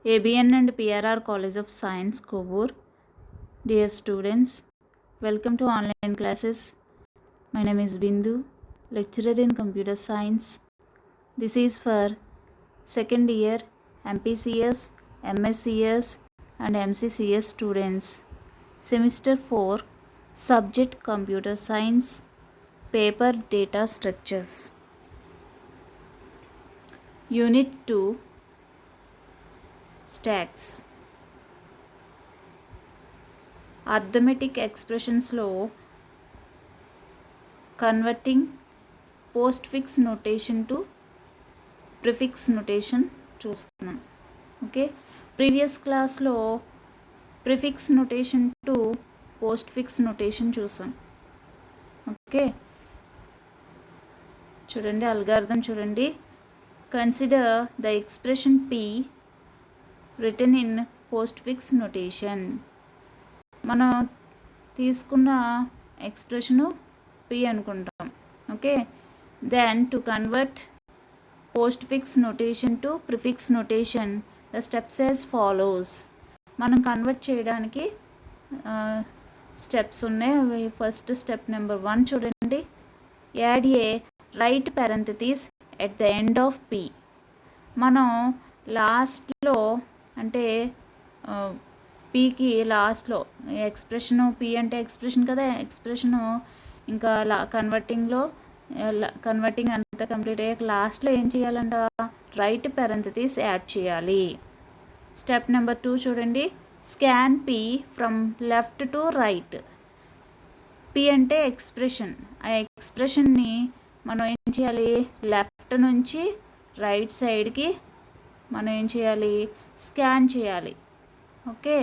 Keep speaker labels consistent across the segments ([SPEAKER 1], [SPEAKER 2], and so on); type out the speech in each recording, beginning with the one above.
[SPEAKER 1] ABN and PRR College of Science, Kovur. Dear students, welcome to online classes. My name is Bindu, lecturer in computer science. This is for second year MPCS, MSCS and MCCS students. Semester 4, subject computer science, paper data structures. Unit 2, stacks. Arithmetic ఎక్స్ప్రెషన్స్లో converting postfix notation to prefix notation చూస్తున్నాం. Okay, previous క్లాస్లో prefix notation to postfix notation చూసాం. Okay, చూడండి algorithm చూడండి. Consider the expression P written in postfix notation. మనం తీసుకున్న expression P అనుకుంటాం. Okay, then to convert postfix notation to prefix notation the steps as follows. మనం convert చేయడానికి steps ఉన్నాయి. First step number 1 చూడండి. Add a right parenthesis at the end of P. మనం లాస్ట్లో అంటే పీకి లాస్ట్లో ఎక్స్ప్రెషను పి అంటే ఎక్స్ప్రెషన్ కదా, ఎక్స్ప్రెషను ఇంకా కన్వర్టింగ్ అంతా కంప్లీట్ అయ్యాక లాస్ట్లో ఏం చేయాలంట, రైట్ పారెంథసిస్ యాడ్ చేయాలి. స్టెప్ నెంబర్ 2 చూడండి. Scan P from left to right. P అంటే ఎక్స్ప్రెషన్. ఆ ఎక్స్ప్రెషన్ని మనం ఏం చేయాలి, లెఫ్ట్ నుంచి రైట్ సైడ్కి మనం ఏం చేయాలి, స్కాన్ చేయాలి. ఓకే,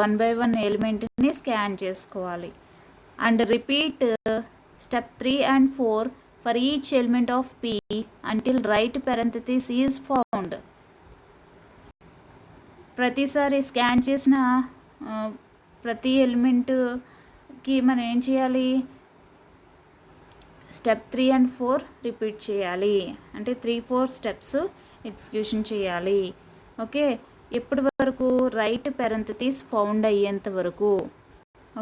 [SPEAKER 1] 1 by 1 ఎలిమెంట్ని స్కాన్ చేసుకోవాలి. And repeat step 3 and 4 for each element of P until right parenthesis is found. ప్రతిసారి స్కాన్ చేసిన ప్రతి ఎలిమెంట్కి మనం ఏం చేయాలి, స్టెప్ 3 and 4 రిపీట్ చేయాలి. అంటే 3-4 స్టెప్స్ ఎగ్జిక్యూషన్ చేయాలి. ఓకే, ఎప్పటి వరకు, రైట్ పారెంథసిస్ ఫౌండ్ అయ్యేంత వరకు.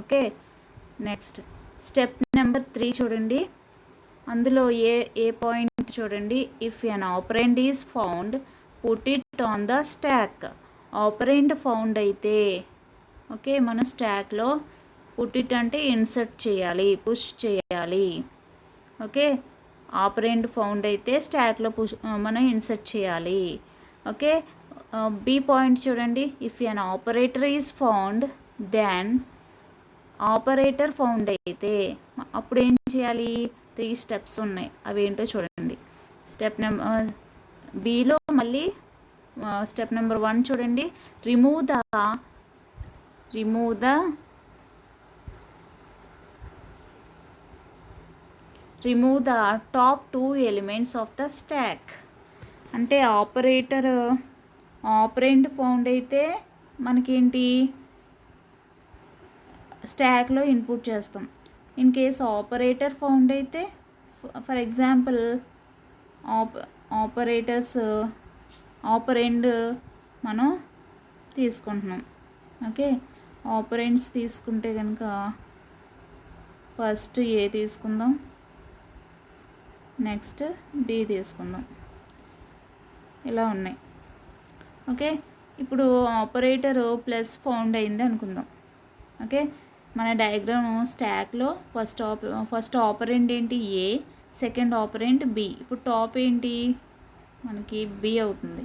[SPEAKER 1] ఓకే, నెక్స్ట్ స్టెప్ నెంబర్ 3 చూడండి. అందులో ఏ పాయింట్ చూడండి. If an operand is found put it on the stack. Operand found అయితే ఓకే, మన స్టాక్లో పుట్ ఇట్ అంటే ఇన్సర్ట్ చేయాలి, పుష్ చేయాలి. ఓకే, ఆపరెండ్ ఫౌండ్ అయితే స్టాక్లో మనం ఇన్సర్ట్ చేయాలి. ఓకే, బి పాయింట్ చూడండి. If an operator is found then operator found అయితే అప్పుడు ఏం చేయాలి, 3 స్టెప్స్ ఉన్నాయి. అవి ఏంటో చూడండి. స్టెప్ నెంబర్ బిలో మళ్ళీ స్టెప్ నెంబర్ 1 చూడండి. Remove the top 2 elements of the stack. అంటే ఆపరెంట్ ఫౌండ్ అయితే మనకేంటి, స్టాక్లో ఇన్పుట్ చేస్తాం. ఇన్ కేస్ ఆపరేటర్ ఫౌండ్ అయితే ఫర్ ఎగ్జాంపుల్ ఆపరెండ్ మనం తీసుకుంటున్నాం. ఓకే, ఆపరెండ్స్ తీసుకుంటే కనుక ఫస్ట్ ఏ తీసుకుందాం, నెక్స్ట్ బి తీసుకుందాం. ఇలా ఉన్నాయి. ఓకే, ఇప్పుడు ఆపరేటర్ ప్లస్ ఫౌండ్ అయింది అనుకుందాం. ఓకే, మన డయాగ్రామ్ స్టాక్లో ఫస్ట్ ఆపరెంట్ ఏంటి, ఏ, సెకండ్ ఆపరెంట్ బి. ఇప్పుడు టాప్ ఏంటి మనకి బి అవుతుంది.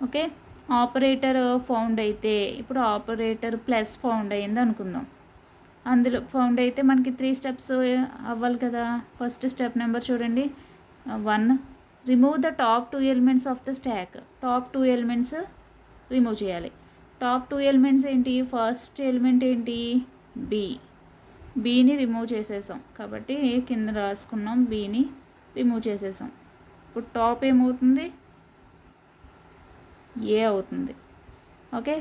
[SPEAKER 1] ఓకే, ఆపరేటర్ ఫౌండ్ అయితే ఇప్పుడు ఆపరేటర్ ప్లస్ ఫౌండ్ అయింది అనుకుందాం. అందులో ఫౌండ్ అయితే మనకి 3 స్టెప్స్ అవ్వాలి కదా. ఫస్ట్ స్టెప్ నెంబర్ చూడండి. 1 remove the top 2 elements of the stock. Top 2 elements remove చేయాలి. టాప్ 2 ఎలిమెంట్స్ ఏంటి, ఫస్ట్ ఎలిమెంట్ ఏంటి, బీని రిమూవ్ చేసేసాం కాబట్టి కింద రాసుకున్నాం, బీని రిమూవ్ చేసేసాం. ఇప్పుడు టాప్ ఏమవుతుంది, ఏ అవుతుంది. Okay,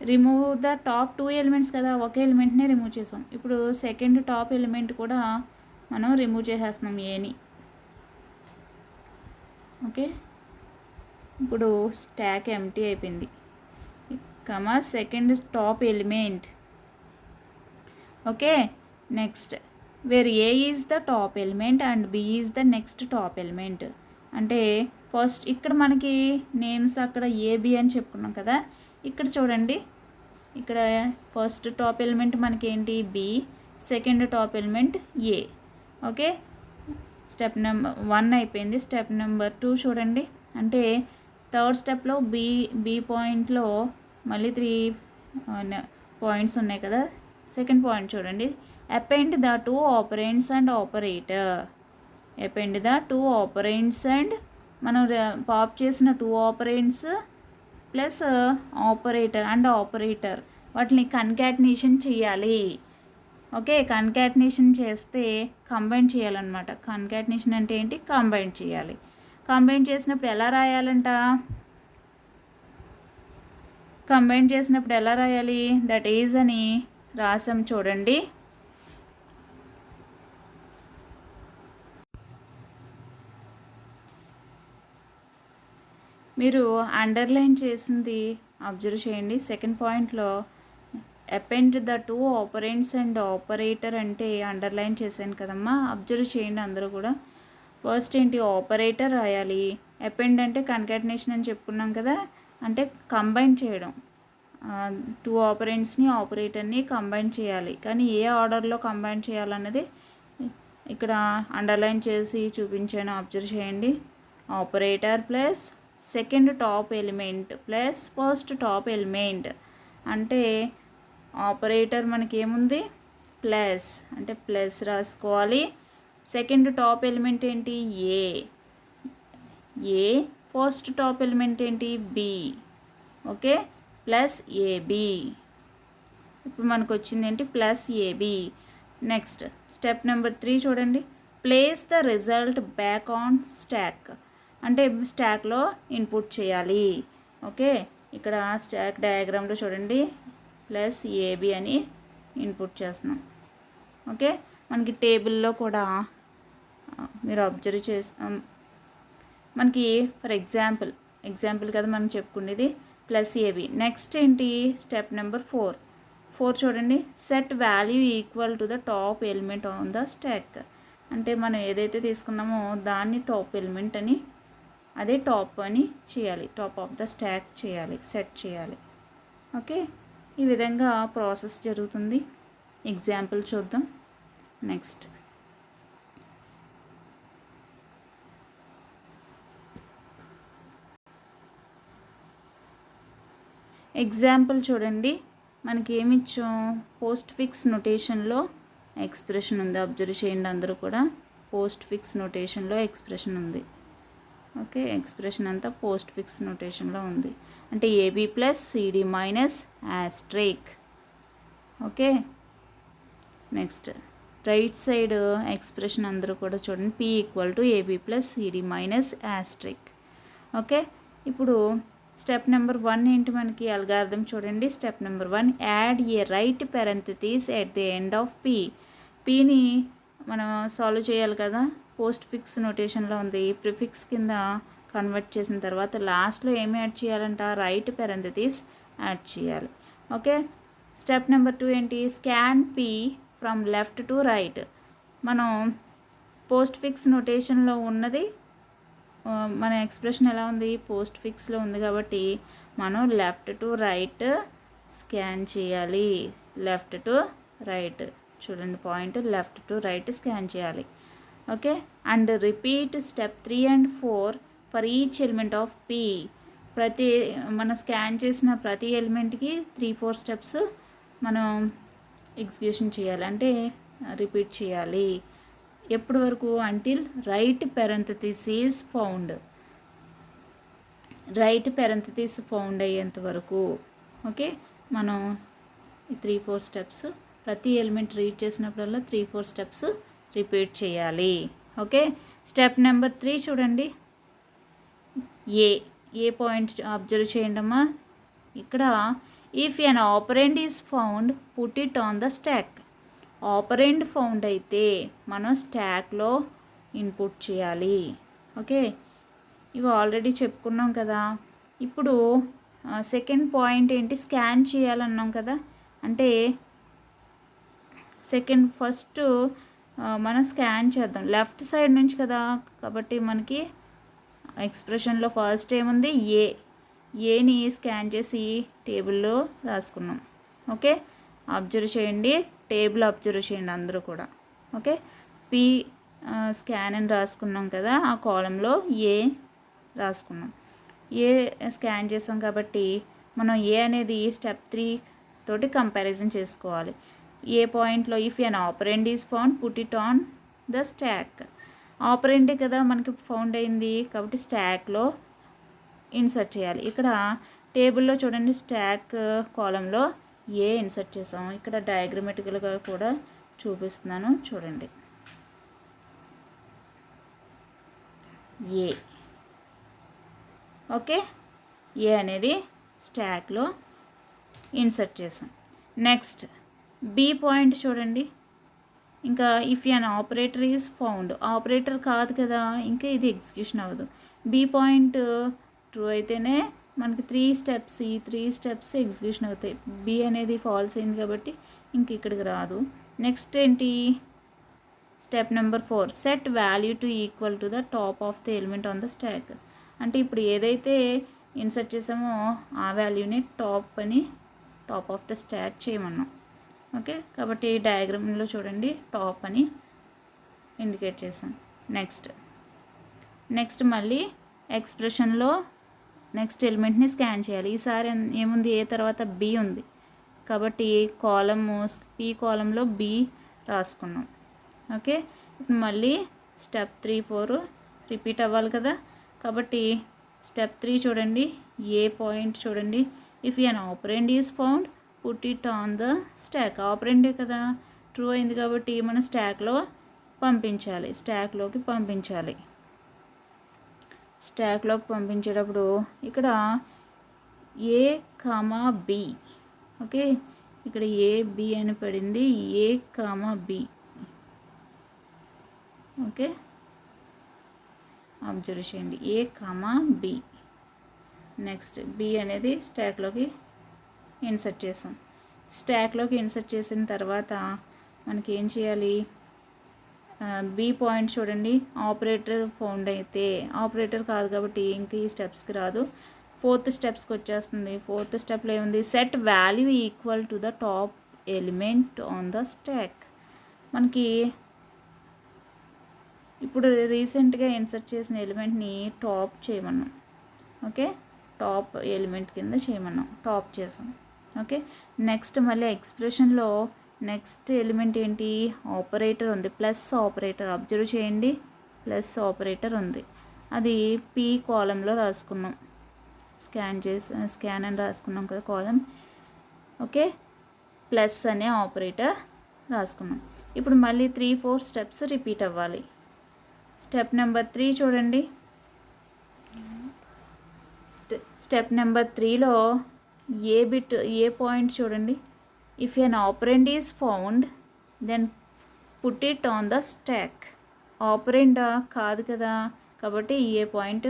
[SPEAKER 1] remove the top 2 elements కదా, ఒక ఎలిమెంట్నే రిమూవ్ చేసాం. ఇప్పుడు సెకండ్ టాప్ ఎలిమెంట్ కూడా మనం రిమూవ్ చేసేస్తున్నాం, ఏని. ఓకే, ఇప్పుడు స్టాక్ ఎంటీ అయిపోయింది, comma second top element. Okay, next where A is the top element and B is the next top element. అంటే ఫస్ట్ ఇక్కడ మనకి నేమ్స్ అక్కడ ఏబి అని చెప్పుకున్నాం కదా, ఇక్కడ చూడండి, ఇక్కడ ఫస్ట్ టాప్ ఎలిమెంట్ మనకి ఏంటి B, second top element A. Okay, step number 1 అయిపోయింది. స్టెప్ నెంబర్ 2 చూడండి, అంటే థర్డ్ స్టెప్లో బి పాయింట్లో మళ్ళీ 3 పాయింట్స్ ఉన్నాయి కదా. సెకండ్ పాయింట్ చూడండి, append the 2 operands and operator. Append the 2 operands and మనం పాప్ చేసిన 2 operands plus operator and operator వాటిని కన్కాటినేషన్ చేయాలి. ఓకే, కన్కాటినేషన్ చేస్తే కంబైన్ చేయాలన్నమాట. కన్కాటినేషన్ అంటే ఏంటి, కంబైన్ చేయాలి. కంబైన్ చేసినప్పుడు ఎలా రాయాలంట, కంబైన్ చేసినప్పుడు ఎలా రాయాలి, దట్ ఈజ్ అని రాసాం చూడండి. మీరు అండర్లైన్ చేసింది అబ్జర్వ్ చేయండి. సెకండ్ పాయింట్లో append the 2 operands and operator అంటే అండర్లైన్ చేశాను కదమ్మా, అబ్జర్వ్ చేయండి అందరూ కూడా. ఫస్ట్ ఏంటి, ఆపరేటర్ రాయాలి. అపెండ్ అంటే కన్కాటినేషన్ అని చెప్పుకున్నాం కదా, అంటే కంబైన్ చేయడం. 2 ఆపరెంట్స్ని ఆపరేటర్ని కంబైన్ చేయాలి, కానీ ఏ ఆర్డర్లో కంబైన్ చేయాలన్నది ఇక్కడ అండర్లైన్ చేసి చూపించాను, అబ్జర్వ్ చేయండి. Operator plus second top element plus first top element. అంటే ఆపరేటర్ మనకి ఏముంది, ప్లస్, అంటే ప్లస్ రాసుకోవాలి. సెకండ్ టాప్ ఎలిమెంట్ ఏంటి, ఏ. ఫస్ట్ టాప్ ఎలిమెంట్ ఏంటి, బి. Okay, plus AB. ఇప్పుడు మనకు వచ్చింది ఏంటి, plus AB. Next step number 3 చూడండి, place the result back on stack. అంటే స్టాక్లో ఇన్పుట్ చేయాలి. ఓకే, ఇక్కడ స్టాక్ డయాగ్రామ్లో చూడండి, ప్లస్ ఏబి అని ఇన్పుట్ చేస్తున్నాం. ఓకే, మనకి టేబుల్లో కూడా మీరు అబ్జర్వ్ చేసి మనకి ఫర్ ఎగ్జాంపుల్ కదా మనం చెప్పుకునేది, ప్లస్ ఏబి. నెక్స్ట్ ఏంటి, స్టెప్ నెంబర్ 4 చూడండి, set value equal to the top element on the stack. అంటే మనం ఏదైతే తీసుకున్నామో దాన్ని టాప్ ఎలిమెంట్ అని, అదే టాప్ అని చేయాలి, టాప్ ఆఫ్ ద స్టాక్ చేయాలి, సెట్ చేయాలి. ఓకే, ఈ విధంగా ప్రాసెస్ జరుగుతుంది. ఎగ్జాంపుల్ చూద్దాం. నెక్స్ట్ ఎగ్జాంపుల్ చూడండి, మనకి ఏమి ఇచ్చాం, పోస్ట్ ఫిక్స్ నొటేషన్లో ఎక్స్ప్రెషన్ ఉంది. అబ్జర్వ్ చేయండి అందరూ కూడా, పోస్ట్ ఫిక్స్ నొటేషన్లో ఎక్స్ప్రెషన్ ఉంది. ఓకే, ఎక్స్ప్రెషన్ అంతా పోస్ట్ ఫిక్స్ నొటేషన్లో ఉంది. అంటే AB plus CD minus asterisk. Okay, next right side expression అందరూ కూడా చూడండి, P equal to AB plus CD minus asterisk. Okay, ఇప్పుడు స్టెప్ నెంబర్ 1 ఏంటి, మనకి అల్గారిథం చూడండి. Step number 1, add a right parenthesis at the end of P. పిని మనం solve చేయాలి కదా, పోస్ట్ ఫిక్స్ నొటేషన్లో ఉంది. ప్రిఫిక్స్ కింద కన్వర్ట్ చేసిన తర్వాత లాస్ట్లో ఏమి యాడ్ చేయాలంట, రైట్ పెరంథసిస్ యాడ్ చేయాలి. ఓకే, స్టెప్ నెంబర్ 2 ఏంటి, scan P from left to right. మనం పోస్ట్ ఫిక్స్ నొటేషన్లో ఉన్నది, మన ఎక్స్ప్రెషన్ ఎలా ఉంది, పోస్ట్ ఫిక్స్లో ఉంది కాబట్టి మనం లెఫ్ట్ టు రైట్ స్కాన్ చేయాలి. లెఫ్ట్ టు రైట్ చూడండి, point left to right scan చేయాలి. Okay, and repeat step 3 and 4 for each element of P. మనం స్కాన్ చేసిన ప్రతి ఎలిమెంట్కి 3-4 స్టెప్స్ మనం ఎగ్జిక్యూషన్ చేయాలి, అంటే రిపీట్ చేయాలి. ఎప్పటి వరకు, until right parenthesis is found. Right parenthesis found అయ్యేంత వరకు. ఓకే, మనం 3-4 స్టెప్స్ ప్రతి ఎలిమెంట్ రీడ్ చేసినప్పుడల్లా 3-4 స్టెప్స్ రిపీట్ చేయాలి. ఓకే, స్టెప్ నెంబర్ 3 చూడండి, ఏ పాయింట్ అబ్జర్వ్ చేయండి అమ్మా. ఇక్కడ if an operand is found put it on the stack. Operand found అయితే మనం స్టాక్లో ఇన్పుట్ చేయాలి. ఓకే, ఇవి ఆల్రెడీ చెప్పుకున్నాం కదా. ఇప్పుడు సెకండ్ పాయింట్ ఏంటి, స్కాన్ చేయాలన్నాం కదా. అంటే ఫస్ట్ మనం స్కాన్ చేద్దాం లెఫ్ట్ సైడ్ నుంచి కదా. కాబట్టి మనకి ఎక్స్ప్రెషన్లో ఫస్ట్ ఏముంది, ఏని స్కాన్ చేసి టేబుల్లో రాసుకున్నాం. ఓకే, అబ్జర్వ్ చేయండి, టేబుల్ అబ్జర్వ్ చేయండి అందరూ కూడా. ఓకే, పి స్కాన్ అని రాసుకున్నాం కదా, ఆ కాలంలో ఏ రాసుకున్నాం. ఏ స్కాన్ చేసాం కాబట్టి మనం ఏ అనేది స్టెప్ 3 తోటి కంపారిజన్ చేసుకోవాలి. ఏ పాయింట్లో if an operand is found put it on the stack. ఆపరెండే కదా మనకి ఫౌండ్ అయింది కాబట్టి స్టాక్లో ఇన్సర్ట్ చేయాలి. ఇక్కడ టేబుల్లో చూడండి, స్టాక్ కాలంలో ఏ ఇన్సర్ట్ చేసాం. ఇక్కడ డయాగ్రమెటికల్గా కూడా చూపిస్తున్నాను చూడండి. ఏ ఓకే, ఏ అనేది స్టాక్లో ఇన్సర్ట్ చేసాం. నెక్స్ట్ బి పాయింట్ చూడండి. ఇంకా if an operator is found, operator కాదు కదా, ఇంకా ఇది ఎగ్జిక్యూషన్ అవ్వదు. బి పాయింట్ ట్రూ అయితేనే మనకి 3 స్టెప్స్, ఈ 3 స్టెప్స్ ఎగ్జిక్యూషన్ అవుతాయి. బి అనేది ఫాల్స్ అయింది కాబట్టి ఇంక ఇక్కడికి రాదు. నెక్స్ట్ ఏంటి, step number 4 set value to equal to the top of the element on the stack. అంటే ఇప్పుడు ఏదైతే ఇన్సర్ట్ చేసామో ఆ వాల్యూని టాప్ ఆఫ్ ద స్టాక్ చేయమన్నాం. ఓకే, కాబట్టి డయాగ్రామ్లో చూడండి టాప్ అని ఇండికేట్ చేసాం. నెక్స్ట్ మళ్ళీ ఎక్స్ప్రెషన్లో నెక్స్ట్ ఎలిమెంట్ని స్కాన్ చేయాలి. ఈసారి ఏముంది, ఏ తర్వాత బి ఉంది కాబట్టి పి కాలంలో బి రాసుకున్నాం. ఓకే, మళ్ళీ స్టెప్ 3, 4 రిపీట్ అవ్వాలి కదా. కాబట్టి స్టెప్ 3 చూడండి, ఏ పాయింట్ చూడండి. If an operand is found put it on the stack. ఆపరెండే కదా, ట్రూ అయింది కాబట్టి మనం స్టాక్లోకి పంపించాలి. స్టాక్లోకి పంపించేటప్పుడు ఇక్కడ ఏ కామా బి. ఓకే, ఇక్కడ ఏ బి అని పడింది, ఏ కామా బి. ఓకే, అబ్జర్వ్ చేయండి, ఏ కామా బి. నెక్స్ట్ బి అనేది స్టాక్లోకి ఇన్సర్ట్ చేసాం. స్టాక్లోకి ఇన్సర్ట్ చేసిన తర్వాత మనకి ఏం చేయాలి, బి పాయింట్ చూడండి, ఆపరేటర్ ఫౌండ్ అయితే, ఆపరేటర్ కాదు కాబట్టి ఇంక ఈ స్టెప్స్కి రాదు. 4th స్టెప్స్కి వచ్చేస్తుంది. 4th స్టెప్లో ఏముంది, set value equal to the top element on the stack. మనకి ఇప్పుడు రీసెంట్గా ఇన్సర్ట్ చేసిన ఎలిమెంట్ని టాప్ చేయమన్నాం. ఓకే, టాప్ ఎలిమెంట్ కింద చేయమన్నాం, టాప్ చేసాం. ఓకే, నెక్స్ట్ మళ్ళీ ఎక్స్ప్రెషన్లో నెక్స్ట్ ఎలిమెంట్ ఏంటి, ఆపరేటర్ ఉంది, ప్లస్ ఆపరేటర్. అబ్జర్వ్ చేయండి, ప్లస్ ఆపరేటర్ ఉంది. అది పి కాలంలో రాసుకున్నాం. స్కాన్ అని రాసుకున్నాం కదా కాలం. ఓకే, ప్లస్ అనే ఆపరేటర్ రాసుకున్నాం. ఇప్పుడు మళ్ళీ 3, 4 స్టెప్స్ రిపీట్ అవ్వాలి. స్టెప్ నెంబర్ 3 చూడండి. స్టెప్ నెంబర్ 3లో ఏ పాయింట్ చూడండి. If an operand is found then put it on the stack. Operand కాదు కదా కాబట్టి ఏ పాయింట్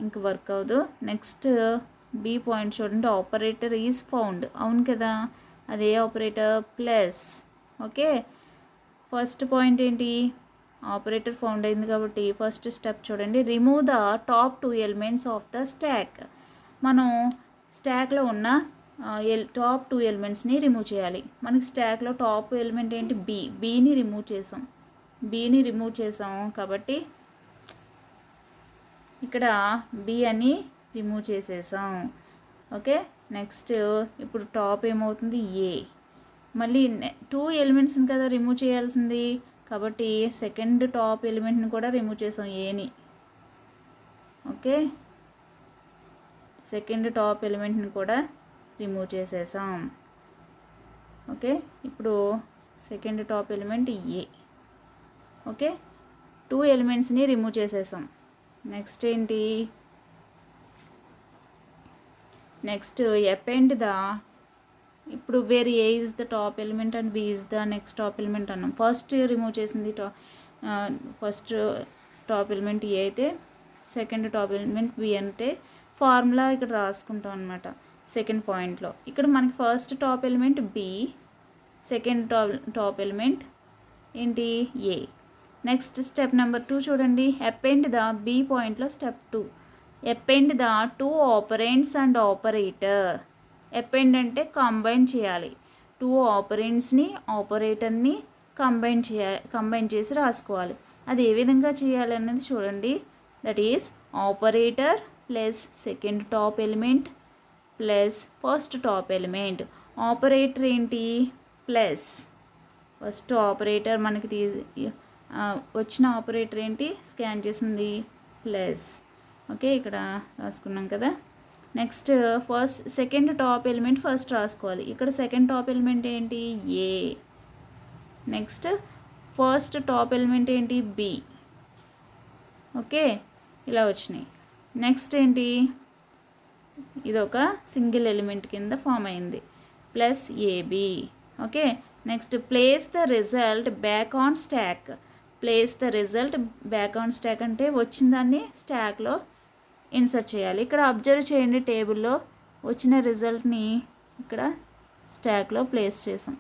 [SPEAKER 1] ఇంక వర్క్ అవ్వదు. నెక్స్ట్ బి పాయింట్ చూడండి, ఆపరేటర్ ఈజ్ ఫౌండ్, అవును కదా, అదే operator plus. Okay, first point ఏంటి, ఆపరేటర్ ఫౌండ్ అయింది కాబట్టి ఫస్ట్ స్టెప్ చూడండి, remove the top 2 elements of the stack. మనం స్టాక్లో ఉన్న టాప్ 2 ఎలిమెంట్స్ని రిమూవ్ చేయాలి. మనకి స్టాక్లో టాప్ ఎలిమెంట్ ఏంటి, బీని రిమూవ్ చేసాం కాబట్టి ఇక్కడ బి అని రిమూవ్ చేసేసాం. ఓకే, నెక్స్ట్ ఇప్పుడు టాప్ ఏమవుతుంది, ఏ. మళ్ళీ 2 ఎలిమెంట్స్ని కదా రిమూవ్ చేయాల్సింది కాబట్టి సెకండ్ టాప్ ఎలిమెంట్ని కూడా రిమూవ్ చేసాం, ఏని. ఓకే, సెకండ్ టాప్ ఎలిమెంట్ని కూడా రిమూవ్ చేసేసాం. ఓకే, ఇప్పుడు second top element A. Okay, 2 ఎలిమెంట్స్ని రిమూవ్ చేసేసాం. నెక్స్ట్ ఏంటి, నెక్స్ట్ అపెండ్ ద, ఇప్పుడు where A is the top element and B is the next top element అన్నాం. ఫస్ట్ రిమూవ్ చేసింది ఫస్ట్ టాప్ ఎలిమెంట్ ఏ అయితే second top element B అంటే formula ఇక్కడ రాసుకుంటాం అనమాట సెకండ్ పాయింట్లో. ఇక్కడ మనకి first top element B, second top element ఏంటి ఏ. నెక్స్ట్ స్టెప్ నెంబర్ 2 చూడండి, అపెండ్ ద బి పాయింట్లో step 2, append the 2 operands and operator. Append అంటే కంబైన్ చేయాలి, 2 ఆపరెంట్స్ని ఆపరేటర్ని కంబైన్ చేసి రాసుకోవాలి. అది ఏ విధంగా చేయాలి అన్నది చూడండి. That is operator plus second top element plus first top element. Operator ఏంటి ప్లస్, ఫస్ట్ ఆపరేటర్ మనకి వచ్చిన ఆపరేటర్ ఏంటి స్కాన్ చేసింది ప్లస్. ఓకే, ఇక్కడ రాసుకున్నాం కదా. Next second top element first రాసుకోవాలి. ఇక్కడ సెకండ్ టాప్ ఎలిమెంట్ ఏంటి A. Next first top element ఏంటి బి. ఓకే, ఇలా వచ్చినాయి. నెక్స్ట్ ఏంటి, ఇది ఒక సింగిల్ ఎలిమెంట్ కింద ఫామ్ అయింది plus AB. Okay, next place the result back on stack. Place the result back on stack అంటే వచ్చిన దాన్ని స్టాక్లో ఇన్సర్ట్ చేయాలి. ఇక్కడ అబ్జర్వ్ చేయండి, టేబుల్లో వచ్చిన రిజల్ట్ని ఇక్కడ స్టాక్లో ప్లేస్ చేసాం.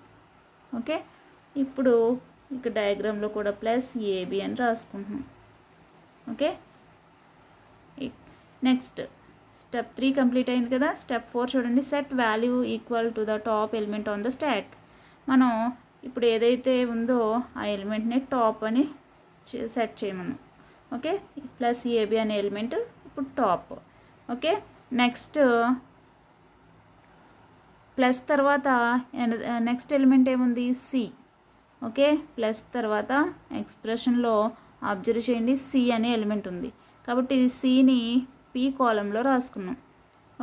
[SPEAKER 1] ఓకే, ఇప్పుడు ఇక్కడ డయాగ్రామ్లో కూడా ప్లస్ ఏబి అని రాసుకుంటున్నాం. ఓకే, నెక్స్ట్ స్టెప్ 3 కంప్లీట్ అయింది కదా. స్టెప్ 4 చూడండి, set value equal to the top element on the stack. మనం ఇప్పుడు ఏదైతే ఉందో ఆ ఎలిమెంట్ని టాప్ అని సెట్ చేయమను. ఓకే, ప్లస్ ఏబి అనే ఎలిమెంట్ ఇప్పుడు టాప్. ఓకే, నెక్స్ట్ ప్లస్ తర్వాత నెక్స్ట్ ఎలిమెంట్ ఏముంది సి. ఓకే, ప్లస్ తర్వాత ఎక్స్ప్రెషన్లో అబ్జర్వ్ చేయండి సి అనే ఎలిమెంట్ ఉంది కాబట్టి సిని పి కాలంలో రాసుకున్నాం.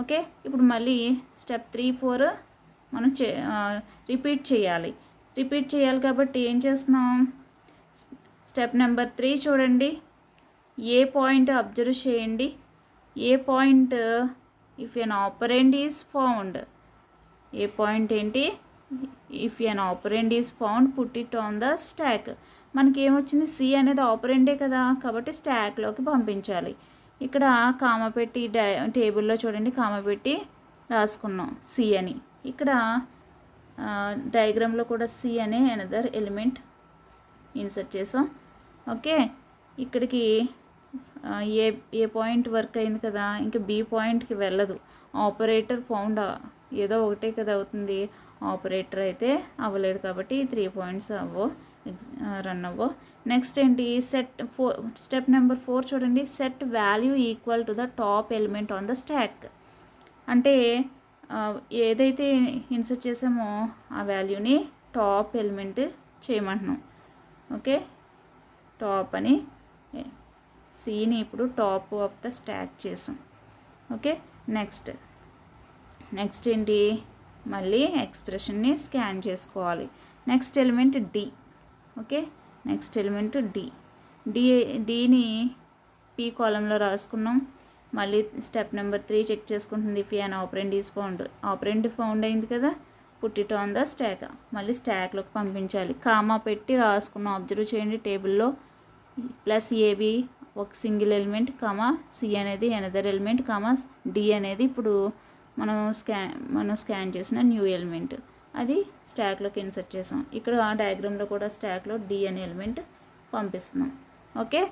[SPEAKER 1] ఓకే, ఇప్పుడు మళ్ళీ స్టెప్ 3, 4 మనం రిపీట్ చేయాలి కాబట్టి ఏం చేస్తున్నాం, స్టెప్ నెంబర్ 3 చూడండి, ఏ పాయింట్ అబ్జర్వ్ చేయండి. A point if an operand is found. A point ఏంటి, if an operand is found put it on the stack. మనకి ఏమొచ్చింది సి అనేది ఆపరెండే కదా కాబట్టి స్టాక్లోకి పంపించాలి. ఇక్కడ కామ పెట్టి టేబుల్లో చూడండి కామ పెట్టి రాసుకున్నాం సి అని. ఇక్కడ డయాగ్రామ్లో కూడా సి అనే అనదర్ ఎలిమెంట్ ఇన్సర్ట్ చేసాం. ఓకే, ఇక్కడికి ఏ పాయింట్ వర్క్ అయింది కదా, ఇంకా బి పాయింట్కి వెళ్ళదు. ఆపరేటర్ ఫౌండ్ ఏదో ఒకటే కదా అవుతుంది, ఆపరేటర్ అయితే అవ్వలేదు కాబట్టి 3 పాయింట్స్ రన్ అవ్వో. నెక్స్ట్ ఏంటి, స్టెప్ నెంబర్ 4 చూడండి, set value equal to the top element on the stack. అంటే ఏదైతే ఇన్సర్ట్ చేసామో ఆ వాల్యూని టాప్ ఎలిమెంట్ చేయమంటున్నాం. ఓకే, టాప్ అని సిని ఇప్పుడు టాప్ ఆఫ్ ద స్టాక్ చేసాం. ఓకే, నెక్స్ట్ ఏంటి, మళ్ళీ ఎక్స్ప్రెషన్ని స్కాన్ చేసుకోవాలి. Next element D. Okay, next element డీని పి కాలంలో రాసుకున్నాం. మళ్ళీ స్టెప్ నెంబర్ 3 చెక్ చేసుకుంటుంది. If an operand is found, ఆపరెండ్ found అయింది కదా, put it on the stock. మళ్ళీ స్టాక్లోకి పంపించాలి. కామా పెట్టి రాసుకున్నాం. అబ్జర్వ్ చేయండి టేబుల్లో ప్లస్ ఏబి ఒక సింగిల్ ఎలిమెంట్, కామా సి అనేది అనదర్ ఎలిమెంట్, కామా డి అనేది ఇప్పుడు మనం స్కాన్ చేసిన న్యూ ఎలిమెంట్, అది స్టాక్లోకి ఇన్సర్ట్ చేసాం. ఇక్కడ డయాగ్రామ్లో కూడా స్టాక్లో డి అనే ఎలిమెంట్ పంపిస్తున్నాం. ఓకే,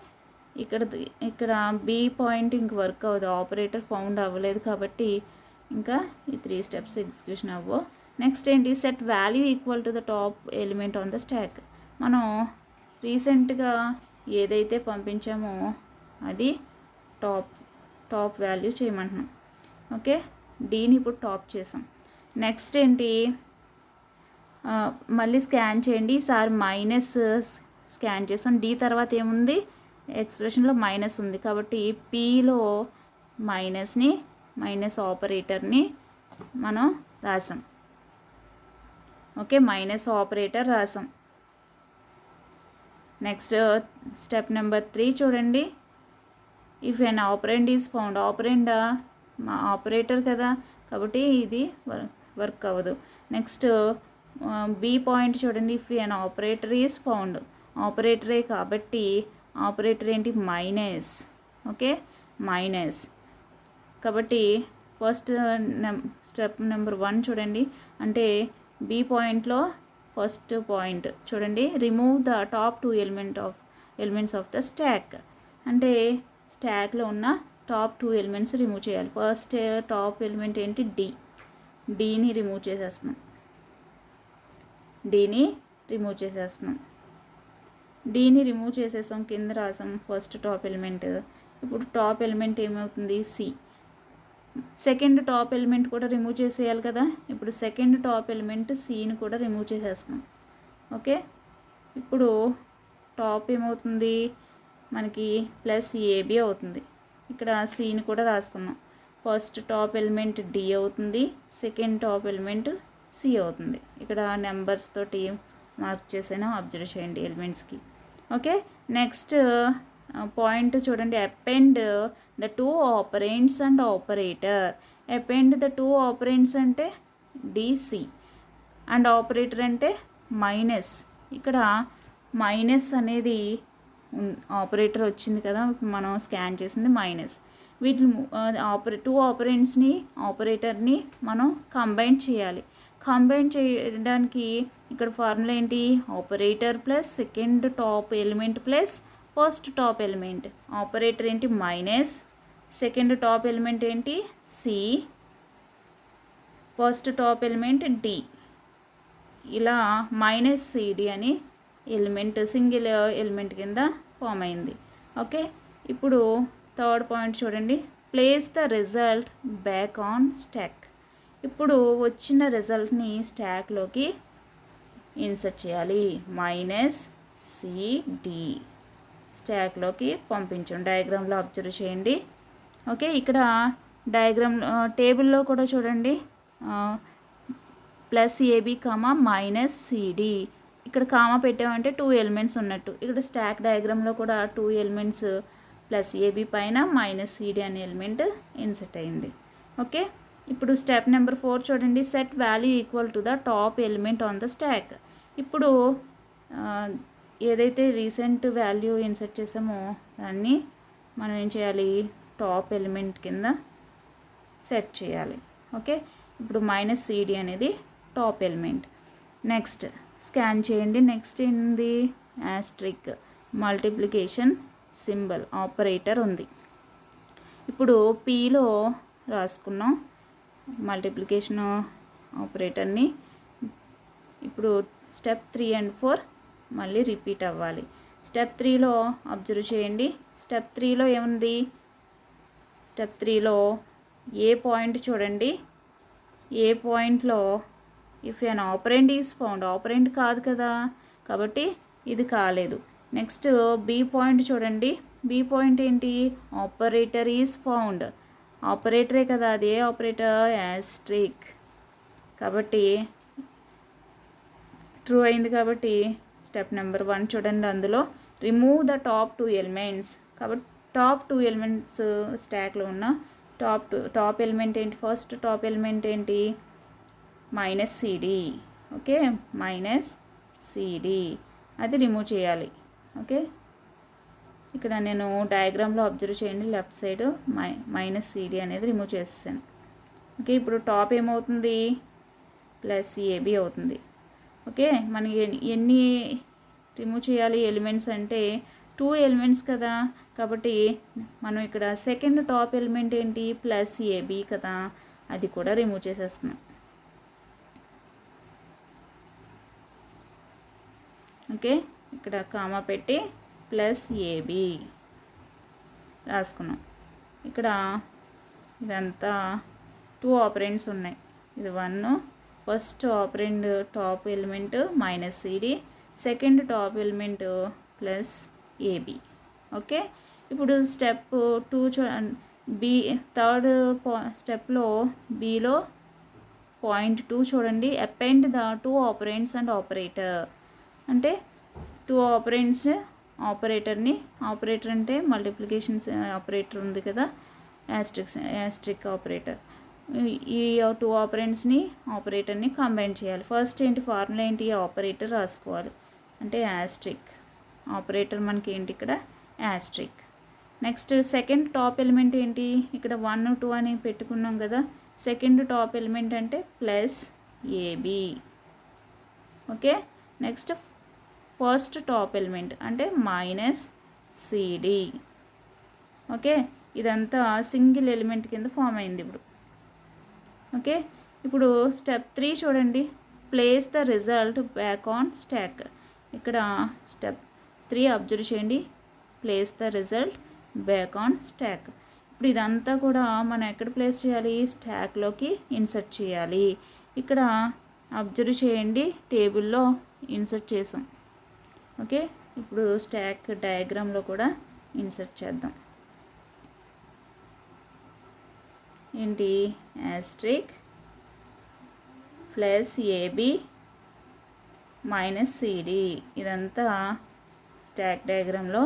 [SPEAKER 1] ఇక్కడ బి పాయింట్ ఇంక వర్క్ అవ్వదు, ఆపరేటర్ ఫౌండ్ అవ్వలేదు కాబట్టి ఇంకా ఈ 3 స్టెప్స్ ఎగ్జిక్యూషన్ అవ్వవు. నెక్స్ట్ ఏంటి, set value equal to the top element on the stack. మనం రీసెంట్గా ఏదైతే పంపించామో అది టాప్ వాల్యూ చేయమంటున్నాం. ఓకే, డీని ఇప్పుడు టాప్ చేసాం. నెక్స్ట్ ఏంటి, మళ్ళీ స్కాన్ చేయండి. ఈసారి మైనస్ స్కాన్ చేసాం. డి తర్వాత ఏముంది, ఎక్స్ప్రెషన్లో మైనస్ ఉంది కాబట్టి పిలో మైనస్ ఆపరేటర్ని మనం రాసాం. ఓకే, మైనస్ ఆపరేటర్ రాసాం. నెక్స్ట్ స్టెప్ నెంబర్ 3 చూడండి, if an operand is found. Operand మా ఆపరేటర్ కదా కాబట్టి ఇది వర్క్ అవ్వదు. నెక్స్ట్ బి పాయింట్ చూడండి, if an operator is found. ఆపరేటరే కాబట్టి ఆపరేటర్ ఏంటి మైనస్. Okay, minus. కాబట్టి ఫస్ట్ స్టెప్ నెంబర్ 1 చూడండి, అంటే బి పాయింట్లో ఫస్ట్ పాయింట్ చూడండి, remove the top 2 elements of the stack. అంటే స్టాక్లో ఉన్న టాప్ 2 ఎలిమెంట్స్ రిమూవ్ చేయాలి. ఫస్ట్ టాప్ ఎలిమెంట్ ఏంటి, డీని రిమూవ్ చేసేస్తున్నాం. డీని రిమూవ్ చేసేసాం, కింద రాసాం ఫస్ట్ టాప్ ఎలిమెంట్. ఇప్పుడు టాప్ ఎలిమెంట్ ఏమవుతుంది, సి. సెకండ్ టాప్ ఎలిమెంట్ కూడా రిమూవ్ చేసేయాలి కదా. ఇప్పుడు సెకండ్ టాప్ ఎలిమెంట్ సిని కూడా రిమూవ్ చేసేస్తున్నాం. ఓకే, ఇప్పుడు టాప్ ఏమవుతుంది మనకి ప్లస్ ఏబి అవుతుంది. ఇక్కడ సిని కూడా రాసుకున్నాం. ఫస్ట్ టాప్ ఎలిమెంట్ డి అవుతుంది, సెకండ్ టాప్ ఎలిమెంట్ సి అవుతుంది. ఇక్కడ నెంబర్స్ తోటి మార్క్ చేసాను, అబ్జర్వ్ చేయండి ఎలిమెంట్స్కి. ఓకే, నెక్స్ట్ పాయింట్ చూడండి, append the 2 operands and operator. Append the 2 operands అంటే డిసి అండ్ ఆపరేటర్ అంటే మైనస్. ఇక్కడ మైనస్ అనేది ఆపరేటర్ వచ్చింది కదా, మనం స్కాన్ చేసింది మైనస్. వీటిని 2 ఆపరెంట్స్ని ఆపరేటర్ని మనం కంబైన్ చేయాలి. కంబైన్ చేయడానికి ఇక్కడ ఫార్ములా ఏంటి, operator plus second top element plus first top element. Operator ఏంటి మైనస్, సెకండ్ టాప్ ఎలిమెంట్ ఏంటి C, first top element D. ఇలా మైనస్ సిడి అని ఎలిమెంట్ సింగిల్ ఎలిమెంట్ కింద ఫామ్ అయింది. ఓకే, ఇప్పుడు థర్డ్ పాయింట్ చూడండి, place the result back on stack. ఇప్పుడు వచ్చిన రిజల్ట్ని స్టాక్లోకి ఇన్సర్ట్ చేయాలి. మైనస్ సిడి స్టాక్లోకి పంపించండి. డయాగ్రామ్లో అబ్జర్వ్ చేయండి. ఓకే, ఇక్కడ డయాగ్రామ్ టేబుల్లో కూడా చూడండి, plus AB comma minus CD. ఇక్కడ కామా పెట్టామంటే 2 ఎలిమెంట్స్ ఉన్నట్టు. ఇక్కడ స్టాక్ డయాగ్రామ్లో కూడా 2 ఎలిమెంట్స్ ప్లస్ ఏబి పైన మైనస్ సిడి అనే ఎలిమెంట్ ఇన్సర్ట్ అయింది. ఓకే, ఇప్పుడు స్టెప్ నెంబర్ 4 చూడండి, set value equal to the top element on the stock. ఇప్పుడు ఏదైతే రీసెంట్ వాల్యూ ఇన్సర్ట్ చేసామో దాన్ని మనం ఏం చేయాలి, టాప్ ఎలిమెంట్ కింద సెట్ చేయాలి. ఓకే, ఇప్పుడు మైనస్ సిడి అనేది టాప్ ఎలిమెంట్. నెక్స్ట్ స్కాన్ చేయండి. నెక్స్ట్ ఏంది, యాస్ట్రిక్ మల్టిప్లికేషన్ సింబల్ ఆపరేటర్ ఉంది. ఇప్పుడు పీలో రాసుకున్నాం మల్టిప్లికేషన్ ఆపరేటర్ని. ఇప్పుడు స్టెప్ 3 and 4 మళ్ళీ రిపీట్ అవ్వాలి. స్టెప్ 3లో అబ్జర్వ్ చేయండి. స్టెప్ 3లో ఏముంది, స్టెప్ 3లో ఏ పాయింట్ చూడండి, ఏ పాయింట్లో if an operand is found, operand కాదు కదా కాబట్టి ఇది కాలేదు. నెక్స్ట్ బి పాయింట్ చూడండి, బి పాయింట్ ఏంటి, ఆపరేటర్ ఈజ్ ఫౌండ్, ఆపరేటరే కదా, అదే ఆపరేటర్ యాస్ట్రిక్ కాబట్టి ట్రూ అయింది. కాబట్టి స్టెప్ నెంబర్ 1 చూడండి, అందులో రిమూవ్ ద టాప్ 2 ఎలిమెంట్స్. కాబట్టి టాప్ 2 ఎలిమెంట్స్ స్టాక్లో ఉన్న టాప్ ఎలిమెంట్ ఏంటి, ఫస్ట్ టాప్ ఎలిమెంట్ ఏంటి minus CD. Okay, minus CD అది రిమూవ్ చేయాలి. ఓకే, ఇక్కడ నేను డయాగ్రామ్లో అబ్జర్వ్ చేయండి, లెఫ్ట్ సైడ్ మైనస్ సిడి అనేది రిమూవ్ చేసేసాను. ఓకే, ఇప్పుడు టాప్ ఏమవుతుంది, ప్లస్ ఏబి అవుతుంది. ఓకే, మనకి ఎన్ని రిమూవ్ చేయాలి ఎలిమెంట్స్ అంటే 2 ఎలిమెంట్స్ కదా, కాబట్టి మనం ఇక్కడ సెకండ్ టాప్ ఎలిమెంట్ ఏంటి ప్లస్ ఏబి కదా, అది కూడా రిమూవ్ చేసేస్తున్నాం. ఓకే, ఇక్కడ కామా పెట్టి ప్లస్ ఏబి రాసుకున్నాం. ఇక్కడ ఇదంతా 2 ఆపరెంట్స్ ఉన్నాయి. ఇది 1, first operand top element minus CD, second top element plus AB. Okay, ఇప్పుడు స్టెప్ 2 బి థర్డ్ స్టెప్లో బిలో పాయింట్ 2 చూడండి, append the 2 operands and operator. అంటే 2 ఆపరెంట్స్ ఆపరేటర్ని, ఆపరేటర్ అంటే మల్టిప్లికేషన్ ఆపరేటర్ ఉంది కదా, యాస్ట్రిక్ ఆపరేటర్. ఈ 2 ఆపరెంట్స్ని ఆపరేటర్ని కంబైన్ చేయాలి. ఫస్ట్ ఏంటి ఫార్ములా ఏంటి, ఆపరేటర్ రాసుకోవాలి. అంటే యాస్ట్రిక్ ఆపరేటర్ మనకి ఏంటి ఇక్కడ asterisk. Next second top element ఏంటి, ఇక్కడ 1 2 అని పెట్టుకున్నాం కదా, సెకండ్ టాప్ ఎలిమెంట్ అంటే plus AB. Okay, next first top element అంటే మైనస్ సిడి. ఓకే, ఇదంతా సింగిల్ ఎలిమెంట్ కింద ఫామ్ అయింది ఇప్పుడు. ఓకే, ఇప్పుడు స్టెప్ 3 చూడండి, place the result back on stack. ఇక్కడ స్టెప్ 3 అబ్జర్వ్ చేయండి, place the result back on stack. ఇప్పుడు ఇదంతా కూడా మనం ఎక్కడ ప్లేస్ చేయాలి, స్టాక్లోకి ఇన్సర్ట్ చేయాలి. ఇక్కడ అబ్జర్వ్ చేయండి, టేబుల్లో ఇన్సర్ట్ చేసాం. ఓకే, ఇప్పుడు స్టాక్ డయాగ్రామ్లో కూడా ఇన్సర్ట్ చేద్దాం. ఏంటి, asterisk plus AB minus CD, ఇదంతా స్టాక్ డయాగ్రామ్లో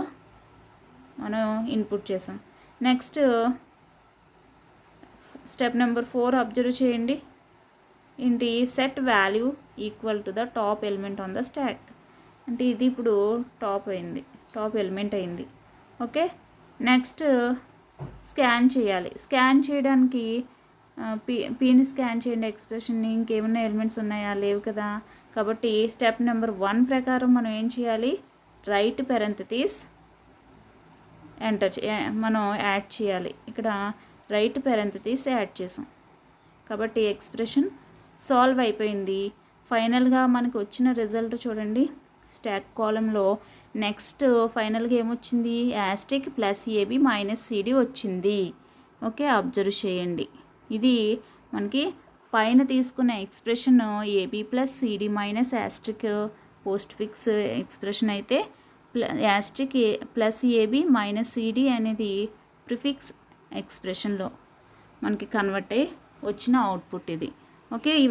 [SPEAKER 1] మనం ఇన్పుట్ చేసాం. నెక్స్ట్ స్టెప్ నెంబర్ 4 అబ్జర్వ్ చేయండి, ఏంటి, set value equal to the top element on the stack. అంటే ఇది ఇప్పుడు టాప్ ఎలిమెంట్ అయింది. ఓకే, నెక్స్ట్ స్కాన్ చేయాలి. స్కాన్ చేయడానికి పీని స్కాన్ చేయండి ఎక్స్ప్రెషన్ని, ఇంకేమైనా ఎలిమెంట్స్ ఉన్నాయా, లేవు కదా. కాబట్టి స్టెప్ నెంబర్ 1 ప్రకారం మనం ఏం చేయాలి, రైట్ పెరంథసిస్ మనం యాడ్ చేయాలి. ఇక్కడ రైట్ పెరంథసిస్ యాడ్ చేసాం కాబట్టి ఎక్స్ప్రెషన్ సాల్వ్ అయిపోయింది. ఫైనల్గా మనకు వచ్చిన రిజల్ట్ చూడండి, స్టాక్ కాలంలో నెక్స్ట్ ఫైనల్గా ఏమొచ్చింది, asterisk plus AB minus CD వచ్చింది. ఓకే, అబ్జర్వ్ చేయండి, ఇది మనకి పైన తీసుకున్న expression AB plus CD minus asterisk postfix expression అయితే, asterisk plus AB minus CD అనేది ప్రిఫిక్స్ ఎక్స్ప్రెషన్లో మనకి కన్వర్ట్ అయ్యి వచ్చిన అవుట్పుట్ ఇది. ఓకే, ఈ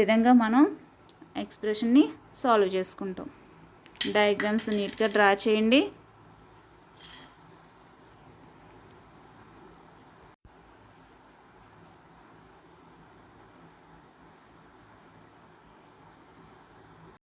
[SPEAKER 1] విధంగా మనం ఎక్స్ప్రెషన్ని సాల్వ్ చేసుకుంటాం. డయాగ్రామ్స్ నీట్గా డ్రా చేయండి.